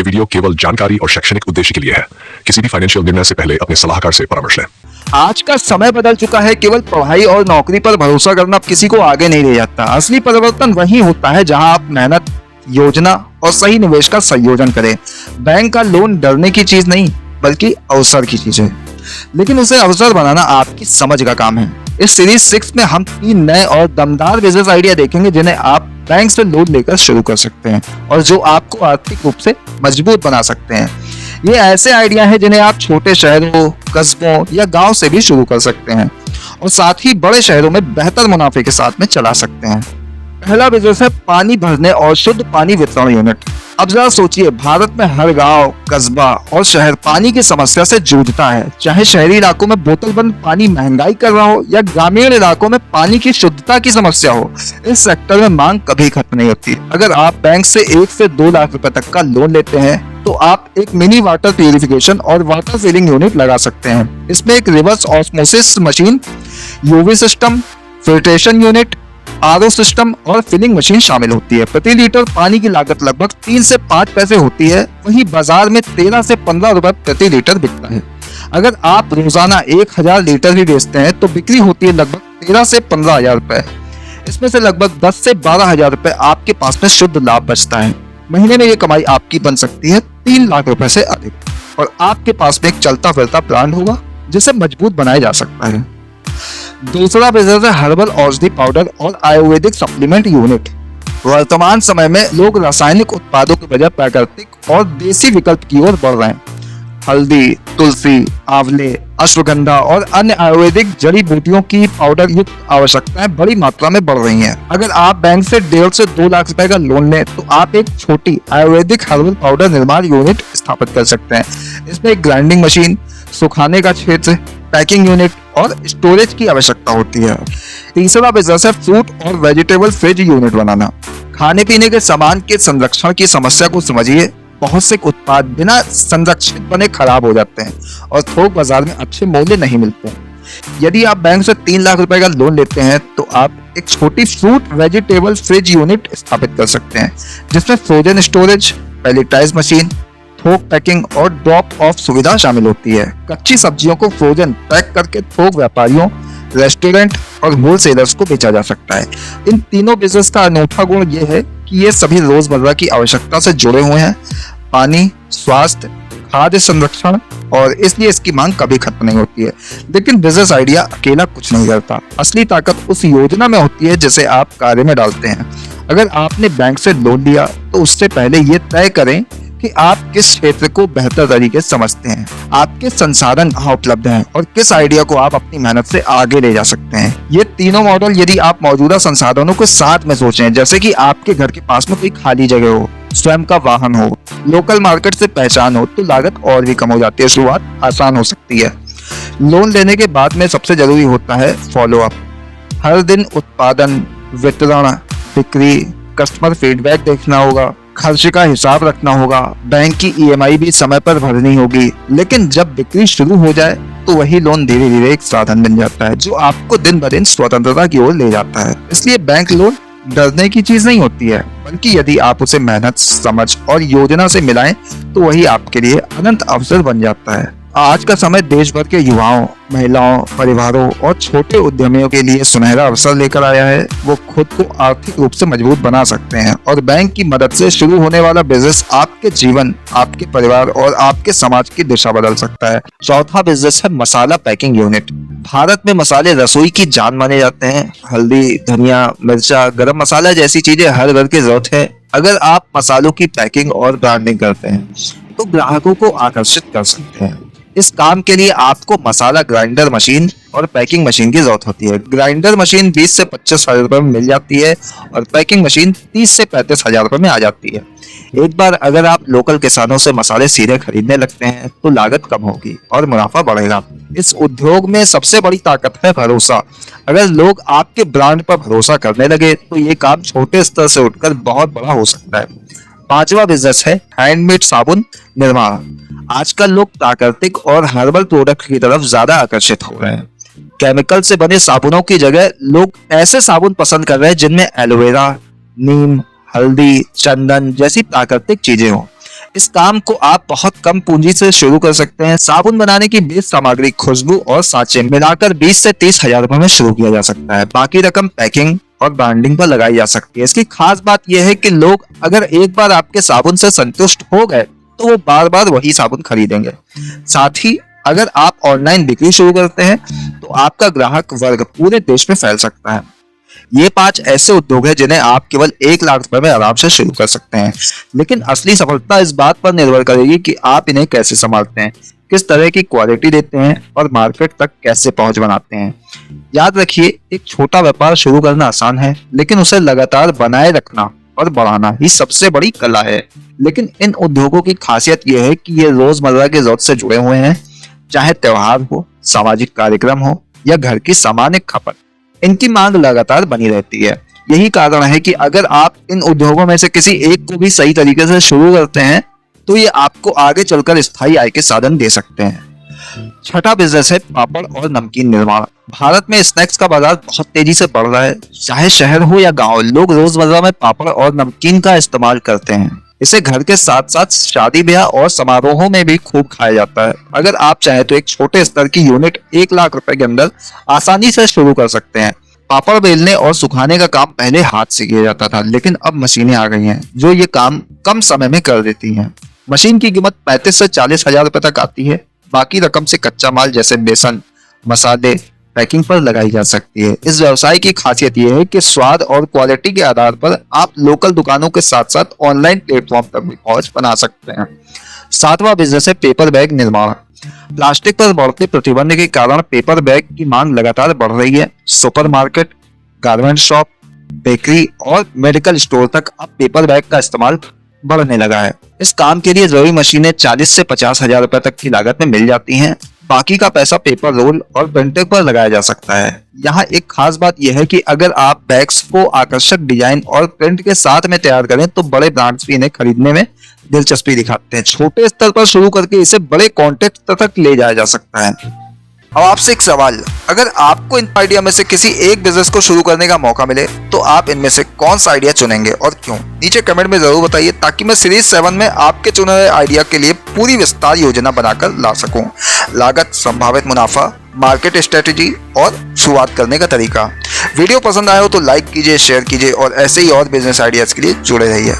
Video केवल जानकारी और शैक्षणिक उद्देश्य के लिए है। किसी भी फाइनेंशियल निर्णय से पहले अपने सलाहकार से परामर्श लें। आज का समय बदल चुका है। केवल पढ़ाई और नौकरी पर भरोसा करना अब किसी को आगे नहीं ले जाता। असली परिवर्तन वही होता है जहां आप मेहनत, योजना और सही निवेश का संयोजन करें। बैंक का लोन डरने की चीज नहीं बल्कि अवसर की चीज है, लेकिन उसे अवसर बनाना आपकी समझ का काम है। इस सीरीज 6 में हम 3 नए और दमदार बिजनेस आइडिया देखेंगे जिन्हें आप बैंक से लोन लेकर शुरू कर सकते हैं और जो आपको आर्थिक रूप से मजबूत बना सकते हैं। ये ऐसे आइडिया हैं जिन्हें आप छोटे शहरों, कस्बों या गांव से भी शुरू कर सकते हैं और साथ ही बड़े शहरों में बेहतर मुनाफे के साथ में चला सकते हैं। पहला बिजनेस है पानी भरने और शुद्ध पानी वितरण यूनिट। अब जरा सोचिए, भारत में हर गांव, कस्बा और शहर पानी की समस्या से जूझता है। चाहे शहरी इलाकों में बोतल बंद पानी महंगाई कर रहा हो या ग्रामीण इलाकों में पानी की शुद्धता की समस्या हो, इस सेक्टर में मांग कभी खत्म नहीं होती। अगर आप बैंक से 1 से 2 लाख रुपए तक का लोन लेते हैं तो आप एक मिनी वाटर प्यूरिफिकेशन और वाटर फिलिंग यूनिट लगा सकते हैं। इसमें एक reverse osmosis machine, UV system, filtration unit, RO system और फिलिंग मशीन शामिल होती है। प्रति लीटर पानी की लागत लगभग 3 से 5 पैसे होती है, वहीं बाजार में 13 से 15 रुपए प्रति लीटर बिकता है। अगर आप रोजाना 1000 लीटर भी बेचते हैं तो बिक्री होती है लगभग 13 से 15 हजार रुपए। इसमें से लगभग 10 से 12 हजार रुपए आपके पास में शुद्ध लाभ बचता है। महीने में ये कमाई आपकी बन सकती है 3 लाख रुपए से अधिक और आपके पास में एक चलता फिरता प्लांट होगा जिसे मजबूत बनाया जा सकता है। दूसरा बिजनेस है हर्बल औषधि पाउडर और आयुर्वेदिक सप्लीमेंट यूनिट। वर्तमान समय में लोग रासायनिक उत्पादों के बजाय प्राकृतिक और देसी विकल्प की ओर बढ़ रहे हैं। हल्दी, तुलसी, आंवले, अश्वगंधा और अन्य आयुर्वेदिक जड़ी बूटियों की पाउडर युक्त आवश्यकताएं बड़ी मात्रा में बढ़ रही हैं। अगर आप बैंक से 1.5 से 2 लाख रुपए का लोन लें तो आप एक छोटी आयुर्वेदिक हर्बल पाउडर निर्माण यूनिट स्थापित कर सकते हैं। इसमें एक ग्राइंडिंग मशीन, सुखाने का क्षेत्र, पैकिंग यूनिट और स्टोरेज की आवश्यकता होती है। तीसरा बिजनेस है फ्रूट और वेजिटेबल फ्रिज यूनिट बनाना। खाने पीने के सामान के संरक्षण की समस्या को समझिए। बहुत से उत्पाद बिना संरक्षित बने खराब हो जाते हैं और थोक बाजार में अच्छे मूल्य नहीं मिलते हैं। यदि आप बैंक से 3 लाख रुपए का लोन लेते हैं तो आप एक छोटी फ्रूट वेजिटेबल फ्रिज यूनिट स्थापित कर सकते हैं जिसमें फ्रोजन स्टोरेज, पैलेटाइज मशीन, थोक पैकिंग और ड्रॉप ऑफ सुविधा शामिल होती है। कच्ची सब्जियों को फ्रोजन पैक करके थोक व्यापारियों, रेस्टोरेंट और होलसेलर्स को बेचा जा सकता है। इन तीनों बिजनेस का अनूठा गुण यह है कि ये सभी रोजमर्रा की आवश्यकता से जुड़े हुए हैं। पानी, स्वास्थ्य, खाद्य संरक्षण और इसलिए इसकी मांग कभी खत्म नहीं होती है। लेकिन बिजनेस आइडिया अकेला कुछ नहीं करता। असली ताकत उस योजना में होती है जिसे आप कार्य में डालते हैं। अगर आपने बैंक से लोन लिया तो उससे पहले ये तय करें कि आप किस क्षेत्र को बेहतर तरीके से समझते हैं, आपके संसाधन कहाँ उपलब्ध हैं और किस आइडिया को आप अपनी मेहनत से आगे ले जा सकते हैं। ये तीनों मॉडल यदि आप मौजूदा संसाधनों को साथ में सोचें, जैसे कि आपके घर के पास में कोई खाली जगह हो, स्वयं का वाहन हो, लोकल मार्केट से पहचान हो, तो लागत और भी कम हो जाती है, शुरुआत आसान हो सकती है। लोन लेने के बाद में सबसे जरूरी होता है फॉलो अप। हर दिन उत्पादन, वितरण, बिक्री, कस्टमर फीडबैक देखना होगा, खर्च का हिसाब रखना होगा, बैंक की ईएमआई भी समय पर भरनी होगी। लेकिन जब बिक्री शुरू हो जाए तो वही लोन धीरे धीरे एक साधन बन जाता है जो आपको दिन ब दिन स्वतंत्रता की ओर ले जाता है। इसलिए बैंक लोन डरने की चीज नहीं होती है, बल्कि यदि आप उसे मेहनत, समझ और योजना से मिलाएं तो वही आपके लिए अनंत अवसर बन जाता है। आज का समय देश भर के युवाओं, महिलाओं, परिवारों और छोटे उद्यमियों के लिए सुनहरा अवसर लेकर आया है। वो खुद को आर्थिक रूप से मजबूत बना सकते हैं और बैंक की मदद से शुरू होने वाला बिजनेस आपके जीवन, आपके परिवार और आपके समाज की दिशा बदल सकता है। चौथा बिजनेस है मसाला पैकिंग यूनिट। भारत में मसाले रसोई की जान माने जाते हैं। हल्दी, धनिया, मिर्चा, गरम मसाला जैसी चीजें हर घर की जरूरत है। अगर आप मसालों की पैकिंग और ब्रांडिंग करते हैं तो ग्राहकों को आकर्षित कर सकते हैं। इस काम के लिए आपको मसाला ग्राइंडर मशीन और पैकिंग मशीन की जरूरत होती है। ग्राइंडर मशीन 20 से 25 हजार रुपए में मिल जाती है और पैकिंग मशीन 30 से 35 हजार रुपए में आ जाती है। एक बार अगर आप लोकल किसानों से मसाले सीधे खरीदने लगते हैं तो लागत कम होगी और मुनाफा बढ़ेगा। इस उद्योग में सबसे बड़ी ताकत है भरोसा। अगर लोग आपके ब्रांड पर भरोसा करने लगे तो ये काम छोटे स्तर से उठकर बहुत बड़ा हो सकता है। पांचवा बिजनेस है हैंडमेड साबुन निर्माण। आजकल लोग प्राकृतिक और हर्बल प्रोडक्ट की तरफ ज्यादा आकर्षित हो रहे हैं। केमिकल से बने साबुनों की जगह लोग ऐसे साबुन पसंद कर रहे हैं जिनमें एलोवेरा, नीम, हल्दी, चंदन जैसी प्राकृतिक चीजें हों। इस काम को आप बहुत कम पूंजी से शुरू कर सकते हैं। साबुन बनाने की बेस सामग्री, खुशबू और सांचे मिलाकर 20 से 30 हजार रुपए में शुरू किया जा सकता है। बाकी रकम पैकिंग और ब्रांडिंग पर लगाई जा सकती है। इसकी खास बात यह है कि लोग अगर एक बार आपके साबुन से संतुष्ट हो गए तो वो बार बार वही साबुन खरीदेंगे। साथ ही अगर आप ऑनलाइन बिक्री शुरू करते हैं तो आपका ग्राहक वर्ग पूरे देश में फैल सकता है। ये 5 ऐसे उद्योग हैं जिन्हें आप केवल 1 लाख रुपए में आराम से शुरू कर सकते हैं। लेकिन असली सफलता इस बात पर निर्भर करेगी कि आप इन्हें कैसे संभालते हैं, किस तरह की क्वालिटी देते हैं और मार्केट तक कैसे पहुंच बनाते हैं। याद रखिए, एक छोटा व्यापार शुरू करना आसान है, लेकिन उसे लगातार बनाए रखना और बढ़ाना ही सबसे बड़ी कला है। लेकिन इन उद्योगों की खासियत यह है कि ये रोजमर्रा की जरूरत से जुड़े हुए हैं, चाहे त्योहार हो, सामाजिक कार्यक्रम हो या घर की सामान्य खपत, इनकी मांग लगातार बनी रहती है। यही कारण है कि अगर आप इन उद्योगों में से किसी एक को भी सही तरीके से शुरू करते हैं तो ये आपको आगे चलकर स्थायी आय के साधन दे सकते हैं। छठा बिजनेस है पापड़ और नमकीन निर्माण। भारत में स्नैक्स का बाजार बहुत तेजी से बढ़ रहा है। चाहे शहर हो या गांव, लोग रोजमर्रा में पापड़ और नमकीन का इस्तेमाल करते हैं। इसे घर के साथ साथ शादी ब्याह और समारोहों में भी खूब खाया जाता है। अगर आप चाहें तो एक छोटे स्तर की यूनिट 1 लाख रुपए के अंदर आसानी से शुरू कर सकते हैं। पापड़ बेलने और सुखाने का काम पहले हाथ से किया जाता था, लेकिन अब मशीनें आ गई हैं जो ये काम कम समय में कर देती हैं। मशीन की कीमत 35 से 40 हजार रुपए तक आती है। बाकी रकम से कच्चा माल जैसे बेसन, मसाले पैकिंग पर लगाई जा सकती है। इस व्यवसाय की खासियत यह है कि स्वाद और क्वालिटी के आधार पर आप लोकल दुकानों के साथ साथ ऑनलाइन प्लेटफॉर्म तक भी पहुंच बना सकते हैं। 7वां बिजनेस है पेपर बैग निर्माण। प्लास्टिक पर बढ़ते प्रतिबंध के कारण पेपर बैग की मांग लगातार बढ़ रही है। सुपरमार्केट, गारमेंट शॉप, बेकरी और मेडिकल स्टोर तक अब पेपर बैग का इस्तेमाल बढ़ने लगा है। इस काम के लिए जरूरी मशीनें 40 से 50 हजार रुपए तक की लागत में मिल जाती हैं। बाकी का पैसा पेपर रोल और प्रिंटिंग पर लगाया जा सकता है। यहाँ एक खास बात यह है कि अगर आप बैग्स को आकर्षक डिजाइन और प्रिंट के साथ में तैयार करें तो बड़े ब्रांड्स भी इन्हें खरीदने में दिलचस्पी दिखाते हैं। छोटे स्तर पर शुरू करके इसे बड़े कॉन्टेक्ट तक ले जाया जा सकता है। अब आपसे एक सवाल, अगर आपको इन आइडिया में से किसी एक बिजनेस को शुरू करने का मौका मिले तो आप इनमें से कौन सा आइडिया चुनेंगे और क्यों? नीचे कमेंट में जरूर बताइए ताकि मैं सीरीज 7 में आपके चुने हुए आइडिया के लिए पूरी विस्तार योजना बनाकर ला सकूं। लागत, संभावित मुनाफा, मार्केट स्ट्रेटेजी और शुरुआत करने का तरीका। वीडियो पसंद आया हो तो लाइक कीजिए, शेयर कीजिए और ऐसे ही और बिजनेस आइडियाज के लिए जुड़े रहिए।